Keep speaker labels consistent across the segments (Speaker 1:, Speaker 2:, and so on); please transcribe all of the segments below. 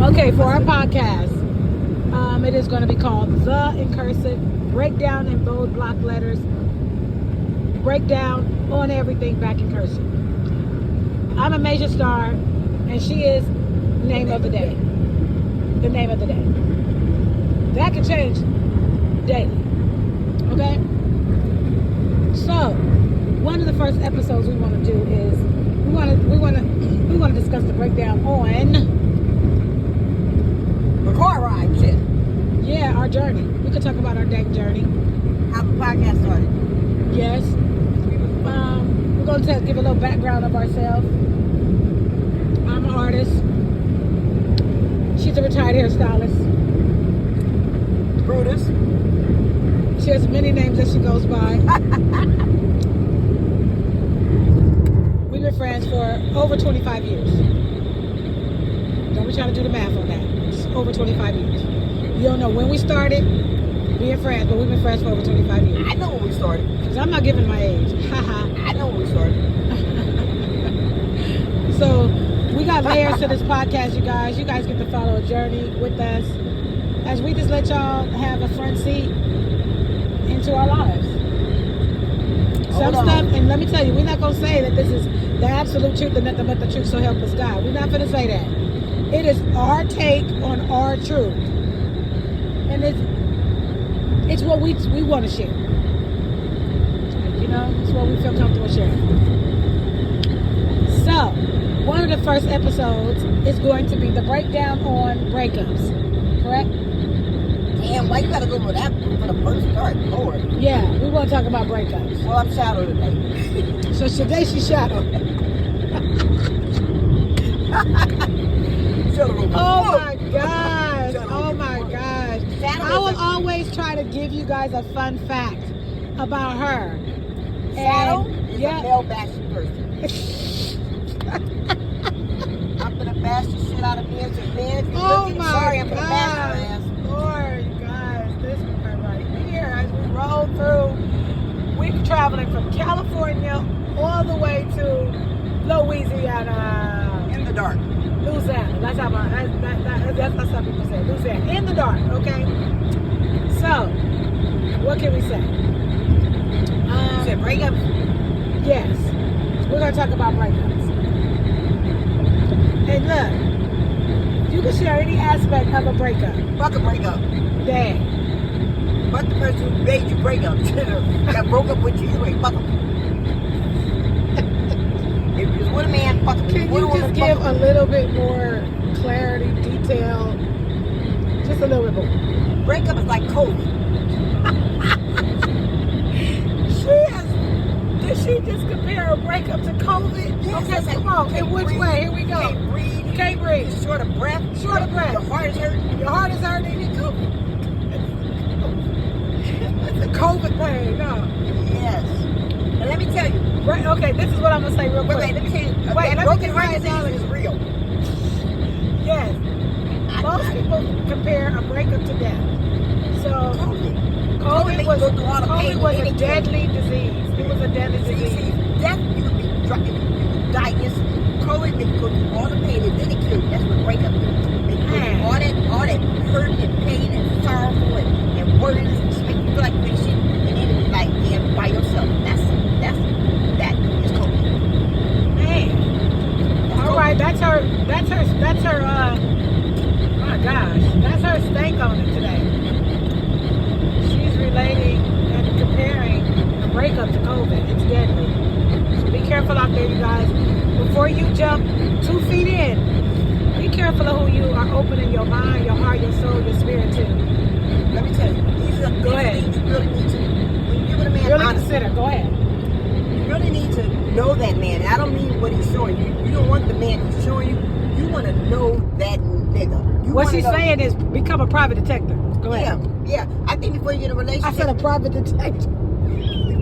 Speaker 1: Okay, for our podcast, it is going to be called The in Cursive, Breakdown in bold block letters, Breakdown on everything back in cursive. I'm a major star, and she is name of the day. The name of the day. That can change daily. Okay? So, one of the first episodes we want to do is we want to discuss the breakdown on
Speaker 2: The car ride shit.
Speaker 1: yeah, our journey. We could talk about our dang journey.
Speaker 2: How the podcast started.
Speaker 1: Yes. We're going to give a little background of ourselves. I'm an artist. She's a retired hairstylist.
Speaker 2: Brutus.
Speaker 1: She has many names that she goes by. We've been friends for over 25 years. Don't be trying to do the math on that. It's over 25 years. You don't know when we started being friends, but we've been friends for over 25 years.
Speaker 2: I know when we started.
Speaker 1: Because I'm not giving my age. Haha.
Speaker 2: I know when we started.
Speaker 1: So we got layers to this podcast, you guys. You guys get to follow a journey with us as we just let y'all have a front seat into our lives. Some stuff, and let me tell you, we're not going to say that this is the absolute truth and nothing but the truth, so help us God. We're not going to say that. It is our take on our truth. And it's what we want to share. You know, it's what we feel comfortable sharing. So, one of the first episodes is going to be the breakdown on breakups. Correct?
Speaker 2: Damn, why you gotta go for that for the first start? Lord.
Speaker 1: Yeah, we want to talk about breakups.
Speaker 2: Well, I'm shadow today.
Speaker 1: So today she's shadow. Oh my gosh. Oh my gosh. I will always try to give you guys a fun fact about her.
Speaker 2: Shadow is
Speaker 1: yeah.
Speaker 2: a male bashing person. I'm gonna bash the shit out of men. So man, if you're looking, sorry, I'm gonna bash your ass.
Speaker 1: Lord, guys, this is right here as we roll through. We're traveling from California all the way to Louisiana.
Speaker 2: In the dark.
Speaker 1: Louisiana. That's how that's how people say it. Louisiana. In the dark, okay? So, what can we say?
Speaker 2: You said breakups?
Speaker 1: Yes. We're going to talk about breakups. And look, you can share any aspect of a breakup.
Speaker 2: Fuck a breakup.
Speaker 1: Dang.
Speaker 2: Fuck the person who made you break up. That broke up with you anyway. Fuck him. If you was with a man, fuck him.
Speaker 1: Can you just give a little bit more clarity, detail? Just a little bit more.
Speaker 2: Breakup is like COVID.
Speaker 1: Did she just compare a breakup to COVID?
Speaker 2: Yes,
Speaker 1: Okay, come on. In which way? Here we go.
Speaker 2: Can't breathe.
Speaker 1: You can't breathe.
Speaker 2: You're short of breath.
Speaker 1: Short of breath.
Speaker 2: Your heart is hurting.
Speaker 1: Your heart is hurting. It's COVID. It's a COVID thing, no.
Speaker 2: Yes. And let me tell you.
Speaker 1: Right, okay, this is what I'm going to say real quick.
Speaker 2: Wait, let me tell you.
Speaker 1: Wait, let me
Speaker 2: broken
Speaker 1: just
Speaker 2: heart
Speaker 1: write it down.
Speaker 2: disease is real.
Speaker 1: Yes. Most people compare a breakup to death. So, COVID was a deadly disease. It was a deadly disease.
Speaker 2: Death, you could be diagnosed. COVID, they go through all the pain and then they kill you. That's what breakup is. They go through all that hurt and pain and sorrowful and worries and make you feel like you shit. And then it's like, yeah, by yourself. That is COVID.
Speaker 1: Man. All right, that's her, my gosh, that's her stank on it today. She's relating and comparing the breakup to COVID. It's deadly. So be careful out there, you guys. Before you jump 2 feet in, be careful of who you are opening your mind, your heart, your soul, your spirit to.
Speaker 2: Let me tell you, these are
Speaker 1: Go ahead.
Speaker 2: things you really need to, when you're with a man,
Speaker 1: Really
Speaker 2: honestly,
Speaker 1: consider. Go ahead.
Speaker 2: you really need to know that man. And I don't mean what he's showing you. You don't want the man who's showing you. You want to know that nigga.
Speaker 1: What she's saying is become a private detective. Go ahead.
Speaker 2: Yeah. I think before you get in a relationship,
Speaker 1: I said a private detective.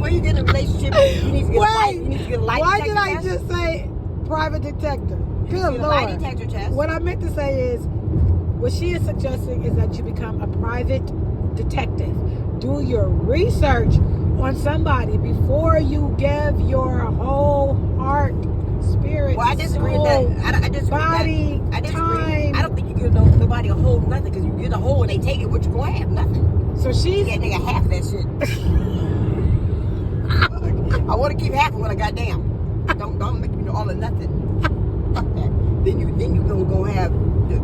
Speaker 2: before you get in a relationship, you need to get a light. You need to get a light
Speaker 1: Why
Speaker 2: detector
Speaker 1: did I
Speaker 2: test.
Speaker 1: just say private detective?
Speaker 2: You
Speaker 1: Good
Speaker 2: need to get a lie
Speaker 1: Lord.
Speaker 2: detector test.
Speaker 1: What I meant to say is, what she is suggesting is that you become a private detective. Do your research on somebody before you give your whole heart, spirit,
Speaker 2: Well, I disagree
Speaker 1: soul,
Speaker 2: with that. I disagree
Speaker 1: body,
Speaker 2: with that. I disagree.
Speaker 1: time.
Speaker 2: I don't think you give no nobody a whole nothing because you get a whole and they take it. What you gonna have? Nothing.
Speaker 1: So she's
Speaker 2: Yeah, nigga, half of that shit. I want to keep half of what I got down. Don't make me all or nothing. Fuck that. Then you gonna have the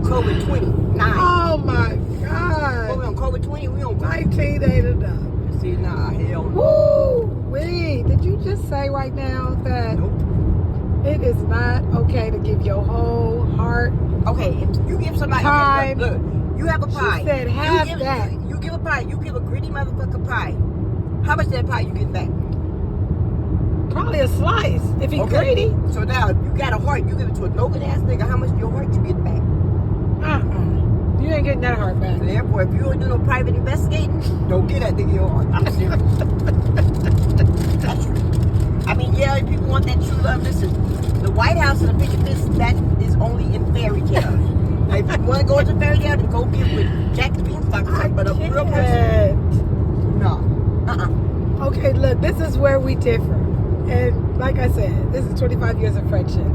Speaker 2: COVID 29.
Speaker 1: oh my
Speaker 2: What,
Speaker 1: God.
Speaker 2: we on COVID 20? We on
Speaker 1: 19 ain't enough.
Speaker 2: See, nah, hell no.
Speaker 1: Woo! Wait, did you just say right now that
Speaker 2: Nope.
Speaker 1: it is not okay to give your whole heart?
Speaker 2: Okay, if you give somebody
Speaker 1: Time.
Speaker 2: okay, look, you have a pie.
Speaker 1: She said have
Speaker 2: you give,
Speaker 1: that.
Speaker 2: You give a pie. You give a gritty motherfucker pie. How much of that pie you get back?
Speaker 1: Probably a slice if he's
Speaker 2: Okay.
Speaker 1: greedy.
Speaker 2: So now you got a heart. You give it to a no good ass nigga. How much of your heart you get back?
Speaker 1: You ain't getting that heart back.
Speaker 2: So therefore, if you don't do no private investigating, don't get that nigga your heart. I'm serious. That's true. I mean, yeah, if people want that true love, listen. The White House and the picket fence, that is only in fairy tales. Now, if you want to go into fairy tale, then go get with Jack the Beanstalk. But a real person,
Speaker 1: Can't.
Speaker 2: no.
Speaker 1: Okay, look, this is where we differ. And like I said, this is 25 years of friendship.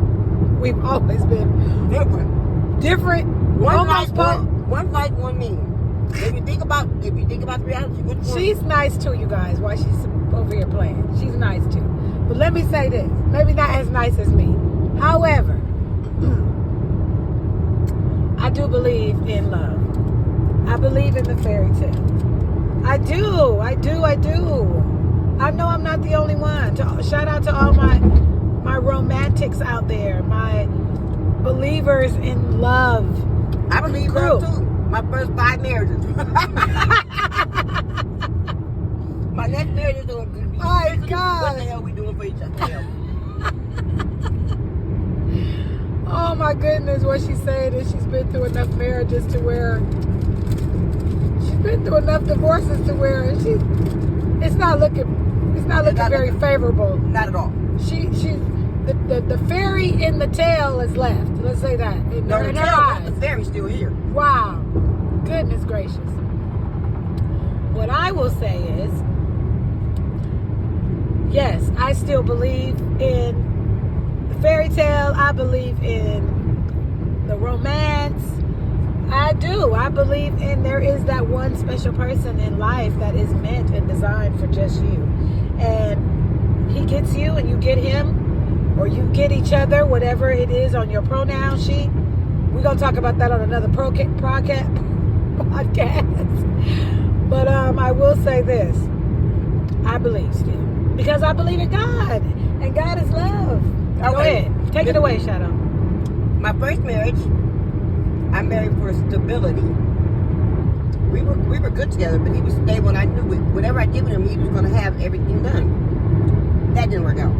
Speaker 1: We've always been different.
Speaker 2: One
Speaker 1: almost
Speaker 2: like one mean. If you think about the reality, which one?
Speaker 1: She's nice too, you guys, while she's over here playing. She's nice too. But let me say this. Maybe not as nice as me. However, I do believe in love. I believe in the fairy tale. I do. I know I'm not the only one. Shout out to all my romantics out there, my believers in love.
Speaker 2: I believe
Speaker 1: Crew.
Speaker 2: love too. My first 5 marriages. My next marriage is doing good.
Speaker 1: My God.
Speaker 2: What the hell we doing for each other?
Speaker 1: Oh my goodness, what she's saying is she's been through enough marriages to where she's been through enough divorces to where it's not looking very favorable.
Speaker 2: Not at all.
Speaker 1: The fairy in the tail is left. Let's say that. In
Speaker 2: No,
Speaker 1: her
Speaker 2: the
Speaker 1: eyes.
Speaker 2: fairy's still here.
Speaker 1: Wow. Goodness gracious. What I will say is, yes, I still believe in the fairy tale. I believe in the romance. I do. I believe in there is that one special person in life that is meant and designed for just you. And he gets you and you get him, or you get each other, whatever it is on your pronoun sheet. We're going to talk about that on another podcast. But I will say this. I believe still. Because I believe in God. And God is love. Go ahead. Take it away, Shadow.
Speaker 2: My first marriage, I married for stability. We were good together, but he would stay when I knew it. Whatever I did with him, he was going to have everything done. That didn't work out.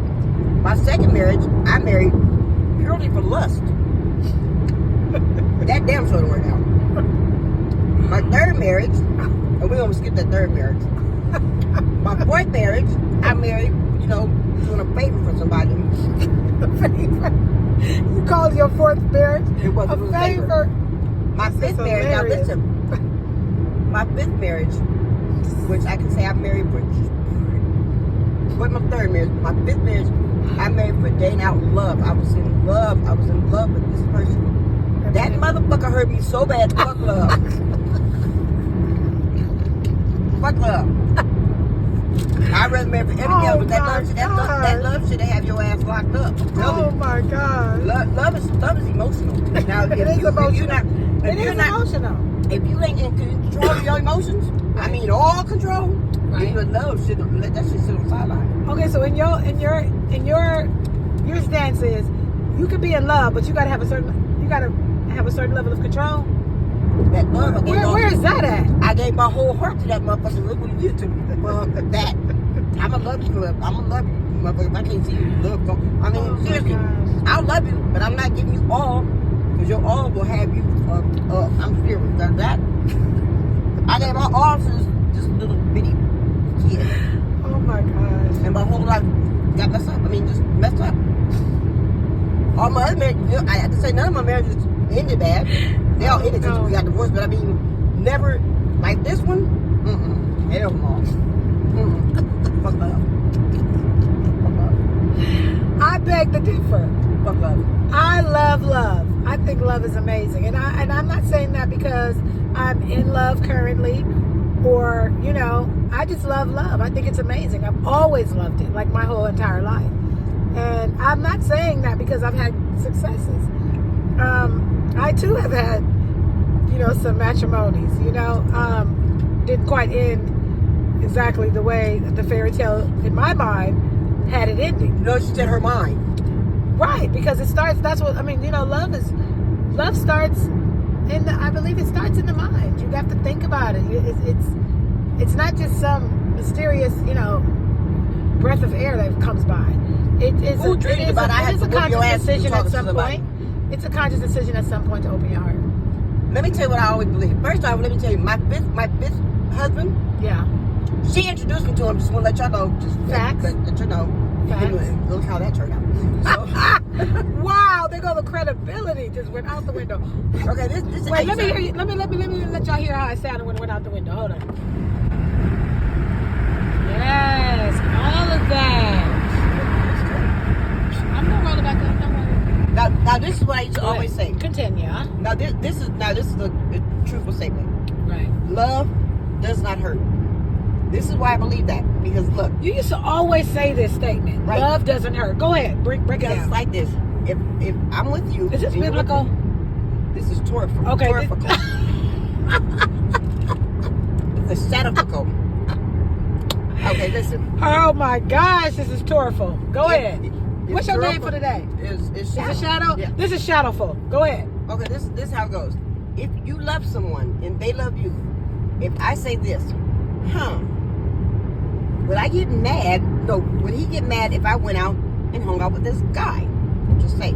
Speaker 2: My second marriage, I married purely for lust. That damn sure didn't work out. My third marriage, and we're going to skip that third marriage. My fourth marriage, I married, doing a favor for somebody.
Speaker 1: You called your fourth marriage
Speaker 2: It wasn't
Speaker 1: a favor.
Speaker 2: My fifth marriage, now
Speaker 1: hilarious.
Speaker 2: listen. My fifth marriage, which I can say I married for. What my third marriage? My fifth marriage, I married for dating out love. I was in love. I was in love with this person. That motherfucker hurt me so bad. Fuck love. Fuck love. I'd rather marry for everything else, but that love should have your ass locked up.
Speaker 1: Oh my God.
Speaker 2: Love is emotional. Now,
Speaker 1: It is emotional. It is
Speaker 2: not,
Speaker 1: emotional.
Speaker 2: if you ain't in control of your emotions, I mean all control, then your love should let that shit sit on the sideline.
Speaker 1: Okay, so in your stance is you could be in love, but you gotta have a certain level of control.
Speaker 2: That love,
Speaker 1: Where is that at?
Speaker 2: I gave my whole heart to that motherfucker. Look what he did to me. Well, that I'ma love you, motherfucker. If I can't see you, love. I mean, seriously, I'll love you, but I'm not giving you all, because your all will have you. I'm serious. That I gave my all to this little bitty kid.
Speaker 1: Oh my gosh.
Speaker 2: And my whole life got messed up. I mean, just messed up. All my other marriages, I have to say, none of my marriages ended bad. They all ended because we got divorced, but I mean, never like this one. Hell no. Fuck love. Fuck love.
Speaker 1: I beg to differ.
Speaker 2: Fuck love.
Speaker 1: I love love. I think love is amazing, and I'm not saying that because I'm in love currently, or I just love love. I think it's amazing. I've always loved it, like my whole entire life, and I'm not saying that because I've had successes. I too have had some matrimonies. Didn't quite end exactly the way the fairy tale in my mind had it ending.
Speaker 2: No, she said her mind.
Speaker 1: Right, because it starts. That's what I mean. Love starts I believe it starts in the mind. You have to think about it. It's not just some mysterious, breath of air that comes by. It is
Speaker 2: Who dreamed about I had to
Speaker 1: a
Speaker 2: whoop your
Speaker 1: conscious
Speaker 2: ass
Speaker 1: decision
Speaker 2: to
Speaker 1: at
Speaker 2: talk
Speaker 1: some
Speaker 2: to somebody?
Speaker 1: point. It's a conscious decision at some point to open your heart.
Speaker 2: Let me tell you what I always believe. First off, let me tell you, my fifth husband,
Speaker 1: Yeah.
Speaker 2: she introduced me to him. Just want to let y'all know. Just
Speaker 1: Facts.
Speaker 2: let you know.
Speaker 1: Facts.
Speaker 2: Look how that turned out.
Speaker 1: Wow, there go the credibility just went out the window.
Speaker 2: So, okay, this is
Speaker 1: Wait, let me hear you. Let me let y'all hear how I sounded when it went out the window. Hold on. Yes, all of that. I'm gonna roll it back up. Don't worry.
Speaker 2: Now this is what I used to
Speaker 1: Go
Speaker 2: always
Speaker 1: ahead.
Speaker 2: say.
Speaker 1: Continue. Huh?
Speaker 2: Now this is a truthful statement.
Speaker 1: Right.
Speaker 2: Love does not hurt. This is why I believe that, because look,
Speaker 1: You used to always say this statement.
Speaker 2: Right.
Speaker 1: Love doesn't hurt. Go ahead. Break it
Speaker 2: because it's
Speaker 1: down.
Speaker 2: like this. If I'm with you,
Speaker 1: Is this
Speaker 2: and you're with
Speaker 1: biblical?
Speaker 2: me, this is Torah.
Speaker 1: Okay.
Speaker 2: It's a shadowfical. Okay, listen.
Speaker 1: Oh my gosh, this is Torful. Go ahead.
Speaker 2: If
Speaker 1: What's your name
Speaker 2: Torahful
Speaker 1: for today?
Speaker 2: Is
Speaker 1: Is it Shadow?
Speaker 2: Yeah.
Speaker 1: This is Shadowful. Go ahead.
Speaker 2: Okay, this is how it goes. If you love someone and they love you, if I say this, would I get mad? No, would he get mad if I went out and hung out with this guy? Just say.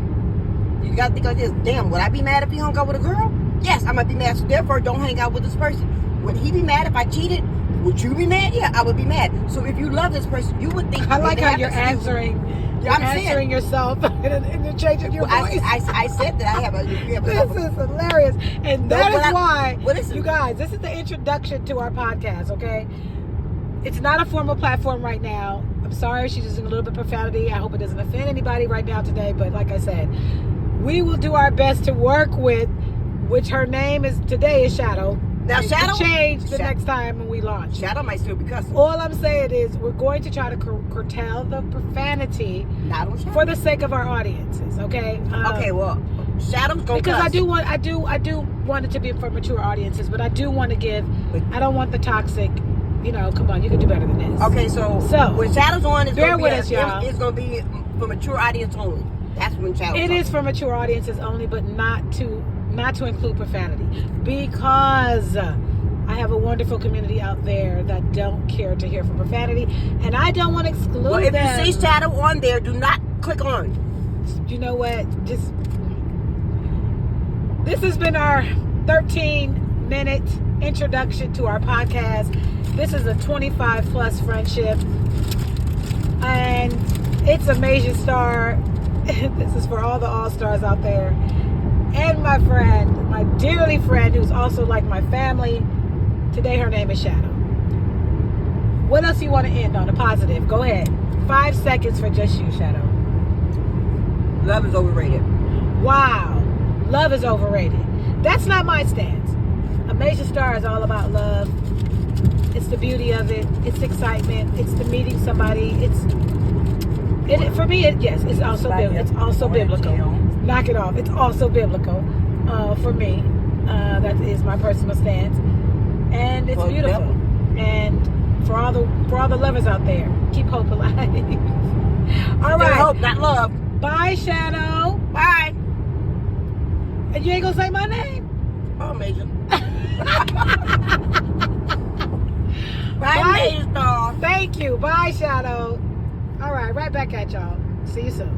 Speaker 2: You gotta think like this. Damn, would I be mad if he hung out with a girl? Yes, I might be mad. So therefore, don't hang out with this person. Would he be mad if I cheated? Would you be mad? Yeah, I would be mad. So if you love this person, you would think.
Speaker 1: I like
Speaker 2: if it
Speaker 1: how you're
Speaker 2: happened to you-
Speaker 1: answering. You're
Speaker 2: I'm saying-
Speaker 1: answering yourself and you're changing your
Speaker 2: Well,
Speaker 1: voice.
Speaker 2: I said that I have a. You have a
Speaker 1: This is hilarious. And
Speaker 2: No,
Speaker 1: that
Speaker 2: but
Speaker 1: is why,
Speaker 2: well, listen.
Speaker 1: you guys, this is the introduction to our podcast, okay? It's not a formal platform right now. I'm sorry she's using a little bit of profanity. I hope it doesn't offend anybody right now today. But like I said, we will do our best to work with, which her name is, today is Shadow.
Speaker 2: Now,
Speaker 1: It could
Speaker 2: Shadow-
Speaker 1: change the
Speaker 2: Shadow-
Speaker 1: next time when we launch.
Speaker 2: Shadow might still be cussing.
Speaker 1: All I'm saying is we're going to try to curtail the profanity
Speaker 2: Not on Shadow.
Speaker 1: for the sake of our audiences, okay?
Speaker 2: Okay, well, Shadow's gonna
Speaker 1: Because
Speaker 2: cuss.
Speaker 1: I do want it to be for mature audiences, but I do want to give. I don't want the toxic. Come on, you can do better than this.
Speaker 2: Okay, so when Shadow's on, it's
Speaker 1: bear
Speaker 2: gonna
Speaker 1: with
Speaker 2: be
Speaker 1: us, y'all.
Speaker 2: It's gonna be for mature audience only. That's when Shadow's
Speaker 1: It
Speaker 2: on.
Speaker 1: is for mature audiences only, but not to include profanity, because I have a wonderful community out there that don't care to hear from profanity, and I don't want to exclude
Speaker 2: Well, if
Speaker 1: them.
Speaker 2: you see Shadow on there, do not click on.
Speaker 1: You know what? This has been our 13-minute introduction to our podcast. This is a 25 plus friendship, and it's a major star. This is for all the all-stars out there, and my friend, my dearly friend, who's also like my family. Today her name is Shadow. What else you want to end on a positive? Go ahead. 5 seconds for just you, Shadow.
Speaker 2: Love is overrated.
Speaker 1: Wow. Love is overrated. That's not my stance. A major star is all about love. It's the beauty of it. It's excitement. It's the meeting somebody. For me, it's also it's also biblical. Knock it off. It's also biblical for me. That is my personal stance, and it's
Speaker 2: Well,
Speaker 1: beautiful. And for all the lovers out there, keep hope alive. All
Speaker 2: There's
Speaker 1: right.
Speaker 2: hope, not love.
Speaker 1: Bye, Shadow.
Speaker 2: Bye.
Speaker 1: And you ain't gonna say my name.
Speaker 2: Oh, Major. Bye,
Speaker 1: Bye.
Speaker 2: Major Star.
Speaker 1: Thank you. Bye, Shadow. All right, right back at y'all. See you soon.